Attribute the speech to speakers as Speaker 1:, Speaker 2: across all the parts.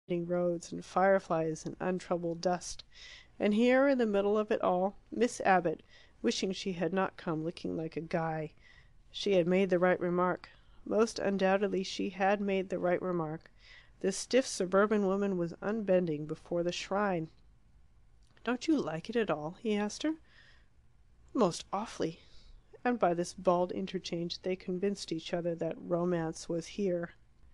Speaker 1: roads and fireflies and untroubled dust. And here, in the middle of it all, Miss Abbott, wishing she had not come, looking like a guy. She had made the right remark. Most undoubtedly she had made the right remark. This stiff suburban woman was unbending before the shrine. "Don't you like it at all?" he asked her. "Most awfully." And by this bald interchange they convinced each other that romance was here.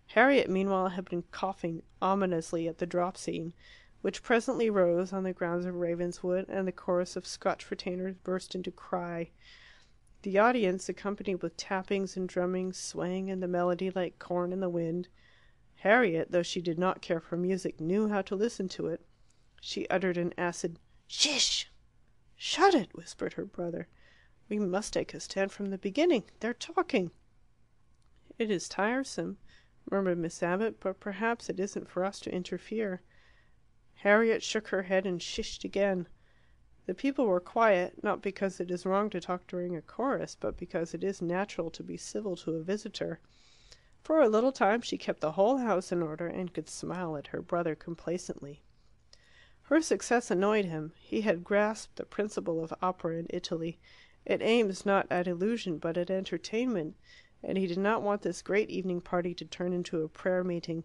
Speaker 1: Harriet, meanwhile, had been coughing ominously at the drop scene, which presently rose on the grounds of Ravenswood, and the chorus of Scotch retainers burst into cry. The audience, accompanied with tappings and drumming, swaying in the melody like corn in the wind. Harriet, though she did not care for music, knew how to listen to it. She uttered an acid "Shish!" "Shut it!" whispered her brother. "We must take a stand from the beginning. They're talking." "It is tiresome," murmured Miss Abbott, "but perhaps it isn't for us to interfere." Harriet shook her head and shished again. The people were quiet, not because it is wrong to talk during a chorus, but because it is natural to be civil to a visitor. For a little time she kept the whole house in order, and could smile at her brother complacently. Her success annoyed him. He had grasped the principle of opera in Italy. It aims not at illusion, but at entertainment, and he did not want this great evening party to turn into a prayer meeting.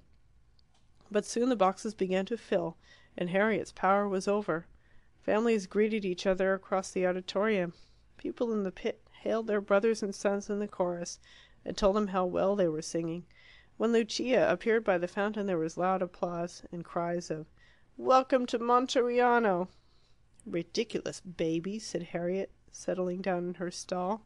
Speaker 1: But soon the boxes began to fill, and Harriet's power was over. Families greeted each other across the auditorium. People in the pit hailed their brothers and sons in the chorus, and told them how well they were singing. When Lucia appeared by the fountain there was loud applause, and cries of "Welcome to Monteriano!" "Ridiculous baby!" said Harriet, settling down in her stall.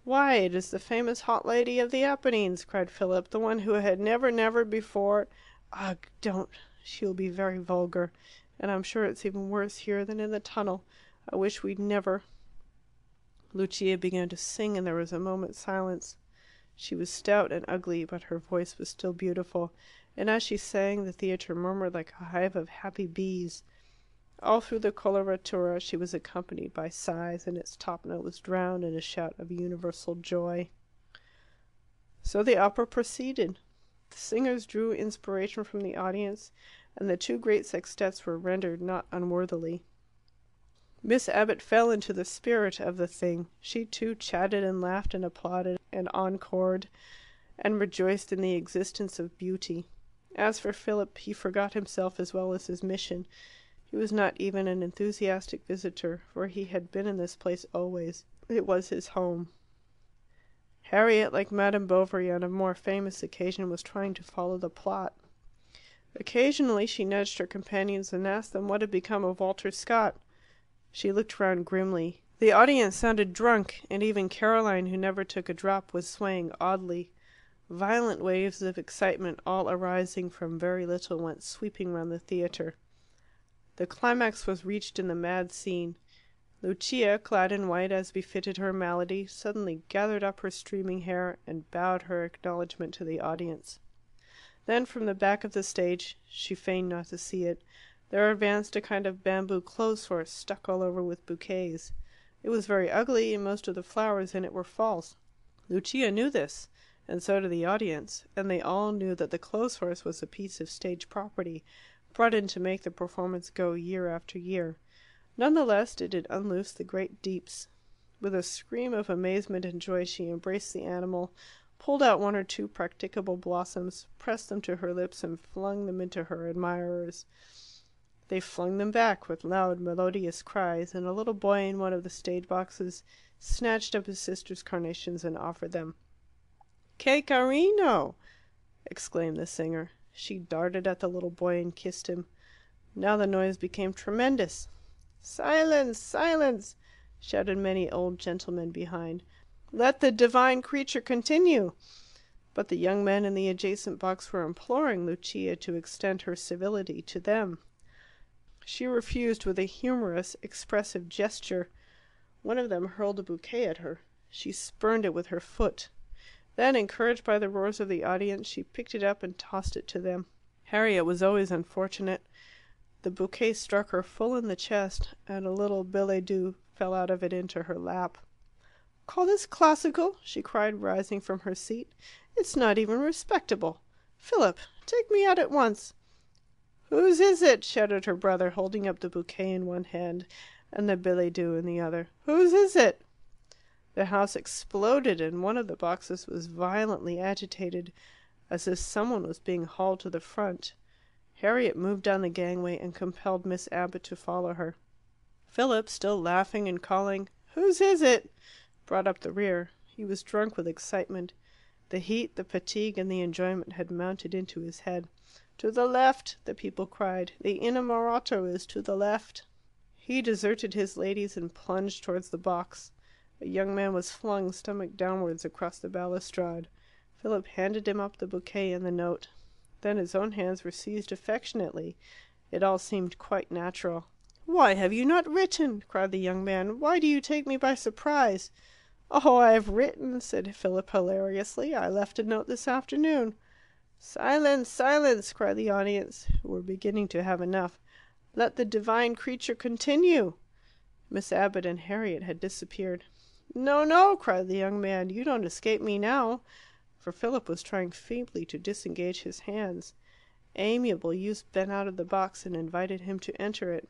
Speaker 1: "Why, it is the famous hot lady of the Apennines!" cried Philip, "the one who had never before Ugh, don't! She will be very vulgar. And I'm sure it's even worse here than in the tunnel. I wish we'd never Lucia began to sing, and there was a moment's silence. She was stout and ugly, but her voice was still beautiful, and as she sang the theatre murmured like a hive of happy bees. All through the coloratura she was accompanied by sighs, and its top note was drowned in a shout of universal joy. So the opera proceeded. The singers drew inspiration from the audience, and the two great sextets were rendered not unworthily. Miss Abbott fell into the spirit of the thing. She too chatted and laughed and applauded and encored, and rejoiced in the existence of beauty. As for Philip, he forgot himself as well as his mission. He was not even an enthusiastic visitor, for he had been in this place always. It was his home. Harriet, like Madame Bovary on a more famous occasion, was trying to follow the plot. Occasionally she nudged her companions and asked them what had become of Walter Scott. She looked round grimly. The audience sounded drunk, and even Caroline, who never took a drop, was swaying oddly. Violent waves of excitement, all arising from very little, went sweeping round the theatre. The climax was reached in the mad scene. Lucia, clad in white as befitted her malady, suddenly gathered up her streaming hair and bowed her acknowledgment to the audience. Then from the back of the stage she feigned not to see it there advanced a kind of bamboo clothes horse, stuck all over with bouquets. It was very ugly, and most of the flowers in it were false. Lucia knew this, and so did the audience, and they all knew that the clothes horse was a piece of stage property, brought in to make the performance go year after year. None the less did it unloose the great deeps. With a scream of amazement and joy she embraced the animal, pulled out one or two practicable blossoms, pressed them to her lips, and flung them into her admirers. They flung them back with loud melodious cries, and a little boy in one of the stage boxes snatched up his sister's carnations and offered them. "Che carino!" exclaimed the singer. She darted at the little boy and kissed him. Now the noise became tremendous. "Silence! Silence!" shouted many old gentlemen behind. "Let the divine creature continue!" But the young men in the adjacent box were imploring Lucia to extend her civility to them. She refused with a humorous, expressive gesture. One of them hurled a bouquet at her. She spurned it with her foot. Then, encouraged by the roars of the audience, she picked it up and tossed it to them. Harriet was always unfortunate. The bouquet struck her full in the chest, and a little billet doux fell out of it into her lap. "Call this classical?" she cried, rising from her seat. "It's not even respectable. Philip, take me out at once." "Whose is it?" shouted her brother, holding up the bouquet in one hand and the billet doux in the other. "Whose is it?" The house exploded, and one of the boxes was violently agitated, as if someone was being hauled to the front. Harriet moved down the gangway and compelled Miss Abbott to follow her. Philip, still laughing and calling "Whose is it?" brought up the rear. He was drunk with excitement. The heat, the fatigue, and the enjoyment had mounted into his head. "To the left!" the people cried. "The innamorato is to the left!" He deserted his ladies and plunged towards the box. A young man was flung, stomach downwards, across the balustrade. Philip handed him up the bouquet and the note. Then his own hands were seized affectionately. It all seemed quite natural. "Why have you not written?" cried the young man. "Why do you take me by surprise?" "Oh, I have written," said Philip hilariously. "I left a note this afternoon." "Silence, silence!" cried the audience, who were beginning to have enough. "Let the divine creature continue." Miss Abbott and Harriet had disappeared. "No, no!" cried the young man. "You don't escape me now." For Philip was trying feebly to disengage his hands. Amiable youths bent out of the box and invited him to enter it.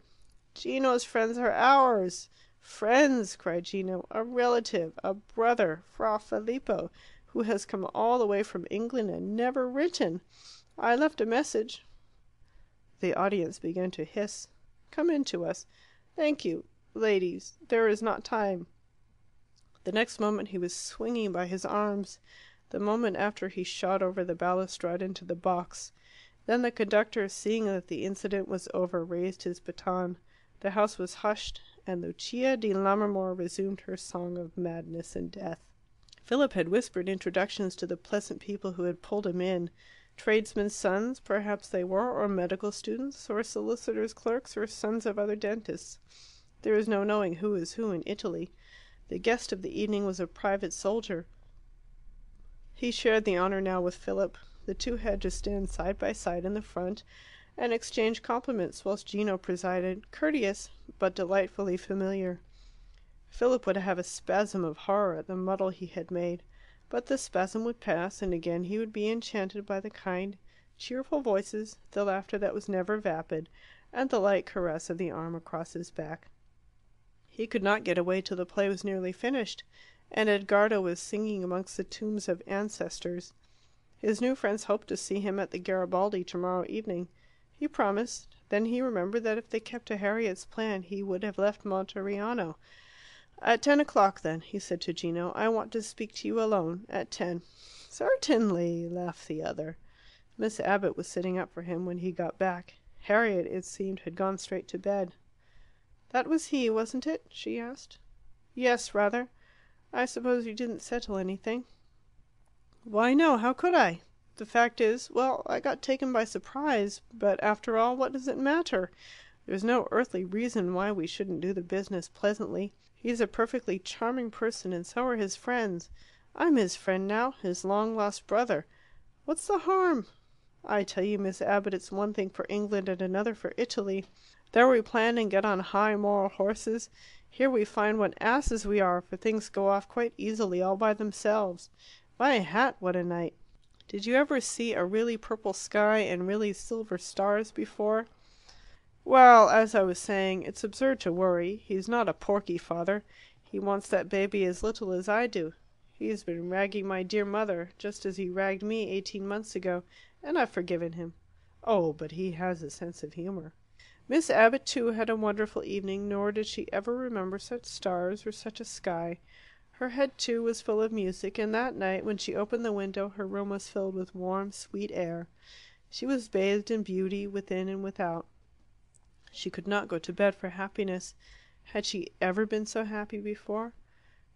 Speaker 1: "Gino's friends are ours." "Friends!" cried Gino. "A relative, a brother, Fra Filippo, who has come all the way from England and never written. I left a message." The audience began to hiss. "Come in to us." "Thank you. Ladies, there is not time." The next moment he was swinging by his arms. The moment after he shot over the balustrade into the box. Then the conductor, seeing that the incident was over, raised his baton. The house was hushed, and Lucia di Lammermoor resumed her song of madness and death. Philip had whispered introductions to the pleasant people who had pulled him in. Tradesmen's sons, perhaps they were, or medical students, or solicitors' clerks, or sons of other dentists. There is no knowing who is who in Italy. The guest of the evening was a private soldier. He shared the honour now with Philip. The two had to stand side by side in the front and exchange compliments whilst Gino presided, courteous but delightfully familiar. Philip would have a spasm of horror at the muddle he had made, but the spasm would pass, and again he would be enchanted by the kind, cheerful voices, the laughter that was never vapid, and the light caress of the arm across his back. He could not get away till the play was nearly finished, and Edgardo was singing amongst the tombs of ancestors. His new friends hoped to see him at the Garibaldi tomorrow evening. He promised. Then he remembered that if they kept to Harriet's plan he would have left Monteriano. "At 10 o'clock, then," he said to Gino. "I want to speak to you alone. At 10." "Certainly," laughed the other. Miss Abbott was sitting up for him when he got back. Harriet, it seemed, had gone straight to bed. "That was he, wasn't it?" she asked. "Yes, rather. I suppose you didn't settle anything?" "Why, no. How could I? The fact is well, I got taken by surprise. But after all, what does it matter? There's no earthly reason why we shouldn't do the business pleasantly. He's a perfectly charming person, and so are his friends. I'm his friend now, his long lost brother. What's the harm? I tell you, Miss Abbott, it's one thing for England and another for Italy. There we plan and get on high moral horses. Here we find what asses we are, for things go off quite easily all by themselves. My hat, what a night! Did you ever see a really purple sky and really silver stars before? Well, as I was saying, it's absurd to worry. He's not a porky father. He wants that baby as little as I do. He's been ragging my dear mother, just as he ragged me 18 months ago, and I've forgiven him. Oh, but he has a sense of humour. Miss Abbott, too, had a wonderful evening, nor did she ever remember such stars or such a sky. Her head, too, was full of music, and that night, when she opened the window, her room was filled with warm, sweet air. She was bathed in beauty, within and without. She could not go to bed for happiness. Had she ever been so happy before?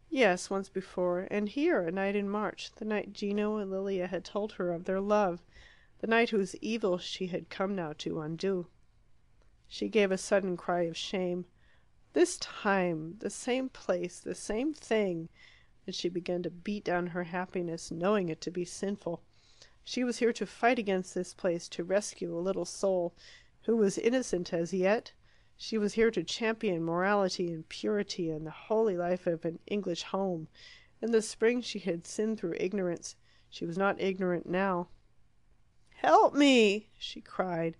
Speaker 1: Yes, once before, and here, a night in March, the night Gino and Lilia had told her of their love, the night whose evil she had come now to undo. She gave a sudden cry of shame. This time, the same place, the same thing, and she began to beat down her happiness, knowing it to be sinful. She was here to fight against this place, to rescue a little soul who was innocent as yet. She was here to champion morality and purity and the holy life of an English home. In the spring she had sinned through ignorance. She was not ignorant now. "Help me!" she cried.